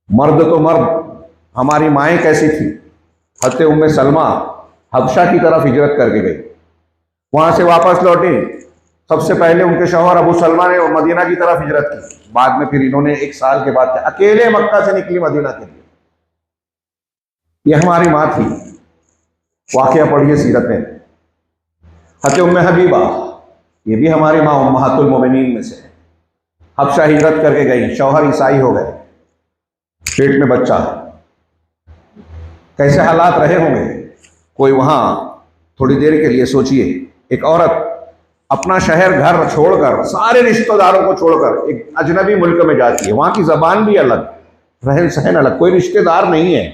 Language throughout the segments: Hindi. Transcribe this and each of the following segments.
मर्द तो मर्द, हमारी माएँ कैसी थी। हज़रत उम्मे सलमा हबशा की तरफ हिजरत करके गई, वहां से वापस लौटी। सबसे पहले उनके शौहर अबू सलमा ने मदीना की तरफ हिजरत की, बाद में फिर इन्होंने 1 साल के बाद अकेले मक्का से निकली मदीना के लिए। ये हमारी माँ थी। वाकया पढ़िए सीरत में। हज़रत उम्मे हबीबा, ये भी हमारी माँ उम्महातुल मोमिनीन में से। हबशा हिजरत करके गई, शौहर ईसाई हो गए, पेट में बच्चा। कैसे हालात रहे होंगे। कोई वहां, थोड़ी देर के लिए सोचिए, एक औरत अपना शहर घर छोड़कर, सारे रिश्तेदारों को छोड़कर एक अजनबी मुल्क में जाती है। वहां की जबान भी अलग, रहन सहन अलग, कोई रिश्तेदार नहीं है,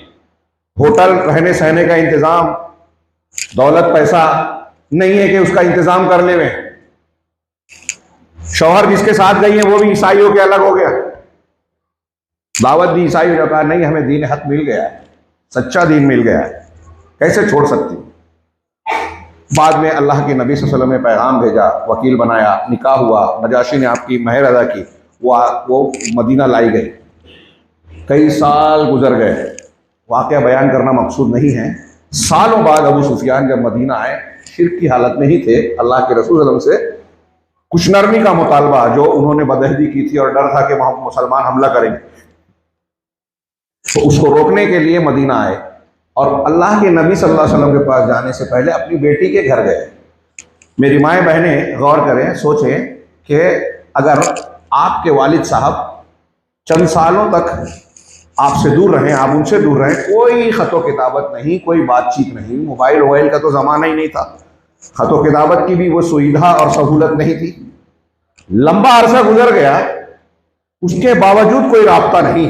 होटल रहने सहने का इंतजाम, दौलत पैसा नहीं है कि उसका इंतजाम कर ले। शौहर जिसके साथ गई है वो भी ईसाई हो के अलग हो गया। दावत दी, ईसाई ने कहा नहीं, हमें दीन हक मिल गया है, सच्चा दीन मिल गया है, कैसे छोड़ सकती। बाद में अल्लाह के नबी सल्लल्लाहु अलैहि वसल्लम ने पैगाम भेजा, वकील बनाया, निकाह हुआ, नजाशी ने आपकी महर अदा की, वो मदीना लाई गई। कई साल गुजर गए, वाक़या बयान करना मकसूद नहीं है। सालों बाद अबू सुफियान जब मदीना आए, शिर्क की हालत में ही थे। अल्लाह के रसूल सल्लल्लाहु अलैहि वसल्लम से कुछ नरमी का मुतालबा, जो उन्होंने बदअहदी की थी और डर था कि वहां मुसलमान हमला करेंगे, तो उसको रोकने के लिए मदीना आए और अल्लाह के नबी सल्लल्लाहु अलैहि वसल्लम के पास जाने से पहले अपनी बेटी के घर गए। मेरी माएँ बहनें गौर करें, सोचें कि अगर आपके वालिद साहब चंद सालों तक आपसे दूर रहें, आप उनसे दूर रहें, कोई ख़तो किताबत नहीं, कोई बातचीत नहीं, मोबाइल वोबाइल का तो ज़माना ही नहीं था, ख़तो किताबत की भी वो सुविधा और सहूलत नहीं थी, लंबा अरसा गुजर गया, उसके बावजूद कोई राब्ता नहीं।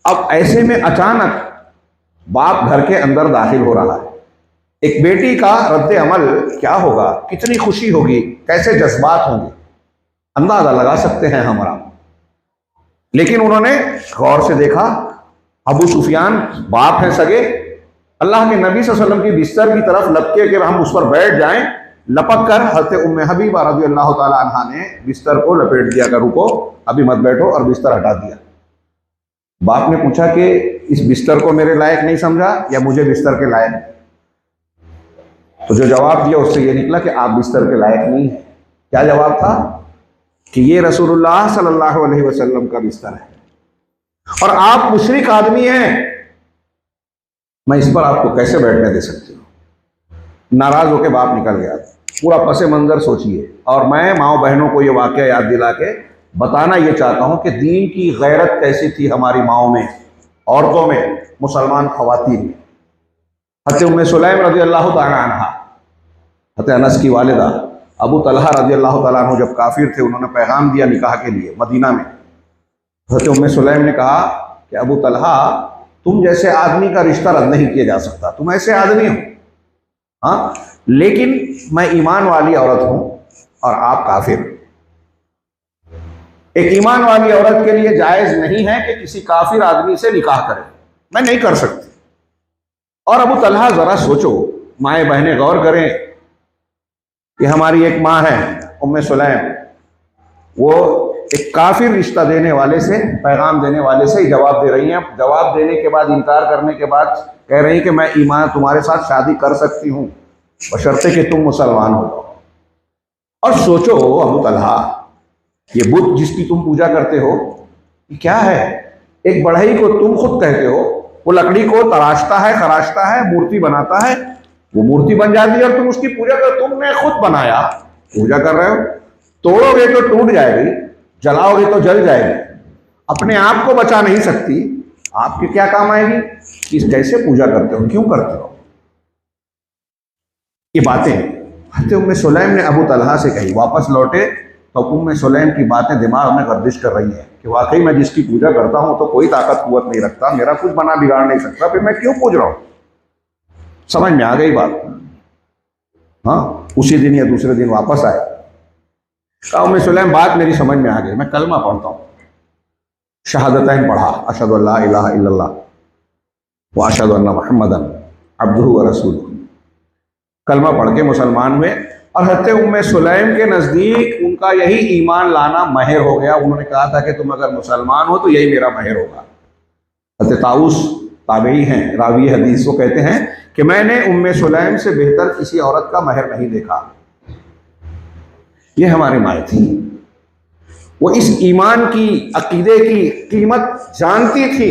अब ऐसे में अचानक बाप घर के अंदर दाखिल हो रहा है। एक बेटी का रद्द अमल क्या होगा, कितनी खुशी होगी, कैसे जज्बात होंगे, अंदाजा लगा सकते हैं हमारा। लेकिन उन्होंने गौर से देखा, अबू सुफियान बाप हैं सगे, अल्लाह के नबी सल्लल्लाहु अलैहि वसल्लम की बिस्तर की तरफ लपके कि हम उस पर बैठ जाएं, लपक कर हज़रत उम्मे हबीबा रज़ियल्लाहु ताला अन्हा ने बिस्तर को लपेट दिया, कर रुको अभी मत बैठो, और बिस्तर हटा दिया। बाप ने पूछा कि इस बिस्तर को मेरे लायक नहीं समझा या मुझे बिस्तर के लायक? तो जो जवाब दिया उससे ये निकला कि आप बिस्तर के लायक नहीं हैं। क्या जवाब था? कि ये रसूलुल्लाह सल्लल्लाहु अलैहि वसल्लम का बिस्तर है और आप मुशरिक आदमी हैं, मैं इस पर आपको कैसे बैठने दे सकती हूँ। नाराज होकर बाप निकल गया। पूरा पसे मंजर सोचिए। और मैं माओ बहनों को ये वाकया याद दिला के बताना ये चाहता हूँ कि दीन की गैरत कैसी थी हमारी माओं में, औरतों में, मुसलमान खवातीन में। हज़रत उम्मे सुलैम रज़ियल्लाहु ताला अन्हा, हज़रत अनस की वालिदा, अबू तलहा रज़ियल्लाहु ताला अन्हु जब काफिर थे, उन्होंने पैगाम दिया निकाह के लिए मदीना में। हज़रत उम्मे सुलैम ने कहा कि अबू तलहा, तुम जैसे आदमी का रिश्ता रद्द नहीं किया जा सकता, तुम ऐसे आदमी हो, हाँ, लेकिन मैं ईमान वाली औरत हूं और आप काफिर। एक ईमान वाली औरत के लिए जायज नहीं है कि किसी काफिर आदमी से निकाह करे, मैं नहीं कर सकती। और अबू तलहा, जरा सोचो, माएँ बहनें गौर करें कि हमारी एक माँ है उम्मे सुलैम, वो एक काफिर रिश्ता देने वाले से, पैगाम देने वाले से ही जवाब दे रही हैं। जवाब देने के बाद, इनकार करने के बाद कह रही कि मैं ईमान तुम्हारे साथ शादी कर सकती हूँ बशर्ते कि तुम मुसलमान हो जाओ। और सोचो अबू तलहा, ये बुत जिसकी तुम पूजा करते हो क्या है? एक बढ़ई को तुम खुद कहते हो, वो लकड़ी को तराशता है, खराशता है, मूर्ति बनाता है, वो मूर्ति बन जाती है और तुम उसकी पूजा कर, तुमने खुद बनाया, पूजा कर रहे हो। तोड़ोगे तो टूट जाएगी, जलाओगे तो जल जाएगी, अपने आप को बचा नहीं सकती, आपके क्या काम आएगी? इस कैसे पूजा करते हो, क्यों करते हो? ये बातें हज़रत उम्मे सुलैम ने अबू तलहा से कही। वापस लौटे तो उम्मे सुलैम की बातें दिमाग में गर्दिश कर रही हैं कि वाकई मैं जिसकी पूजा करता हूं तो कोई ताकत कुव्वत नहीं रखता, मेरा कुछ बना बिगाड़ नहीं सकता, फिर मैं क्यों पूज रहा हूं? समझ में आ गई बात। हाँ, उसी दिन या दूसरे दिन वापस आए, कहा उम्मे सुलैम, बात मेरी समझ में आ गई, मैं कलमा पढ़ता हूँ। शहादतैन पढ़ा, अशहदु अल्ला इलाहा इल्लल्लाह व अशहदु अन्ना मुहम्मदन अब्दुहु व रसूलुहु। कलमा पढ़ के मुसलमान हुए और हज़रत उम्मे सुलैम के नज़दीक उनका यही ईमान लाना महर हो गया। उन्होंने कहा था कि तुम अगर मुसलमान हो तो यही मेरा महर होगा। हज़रत ताऊस ताबई हैं, रावी हदीस, वो कहते हैं कि मैंने उम्मे सुलैम से बेहतर किसी औरत का महर नहीं देखा। ये हमारी माँ थी, वो इस ईमान की, अकीदे की कीमत जानती थी,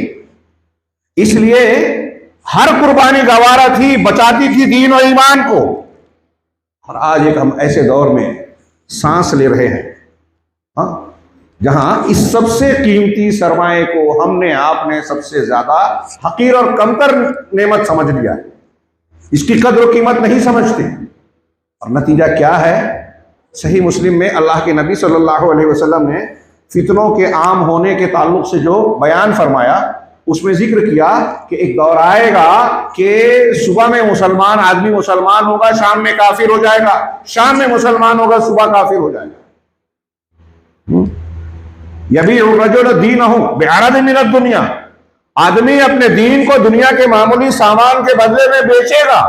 इसलिए हर कुर्बानी गवारा थी, बचाती थी दीन और ईमान को। और आज एक हम ऐसे दौर में सांस ले रहे हैं, हाँ, जहां इस सबसे कीमती सरमाए को हमने आपने सबसे ज्यादा हकीर और कमतर नेमत समझ लिया है, इसकी कद्र और कीमत नहीं समझते। और नतीजा क्या है? सही मुस्लिम में अल्लाह के नबी सल्लल्लाहु अलैहि वसल्लम ने फितनों के आम होने के ताल्लुक से जो बयान फरमाया, उसमें जिक्र किया कि एक दौर आएगा कि सुबह में मुसलमान आदमी मुसलमान होगा, शाम में काफिर हो जाएगा, शाम में मुसलमान होगा, सुबह काफिर हो जाएगा। यबी रजुल दीनहु बिअरद मिनद दुनिया, आदमी अपने दीन को दुनिया के मामूली सामान के बदले में बेचेगा।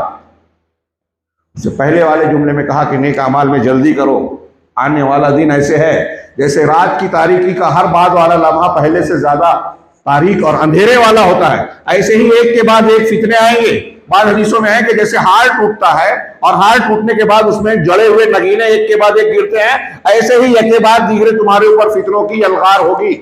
उससे पहले वाले जुमले में कहा कि नेक अमाल में जल्दी करो, आने वाला दिन ऐसे है जैसे रात की तारीकी का हर बाद वाला लम्हा पहले से ज्यादा तारीक और अंधेरे वाला होता है। ऐसे ही एक के बाद एक फितने आएंगे। बाद हदीसों में है कि जैसे हार टूटता है और हार टूटने के बाद उसमें जड़े हुए नगीने एक के बाद एक गिरते हैं, ऐसे ही एक के बाद दीगरे तुम्हारे ऊपर फितनों की यलगार होगी।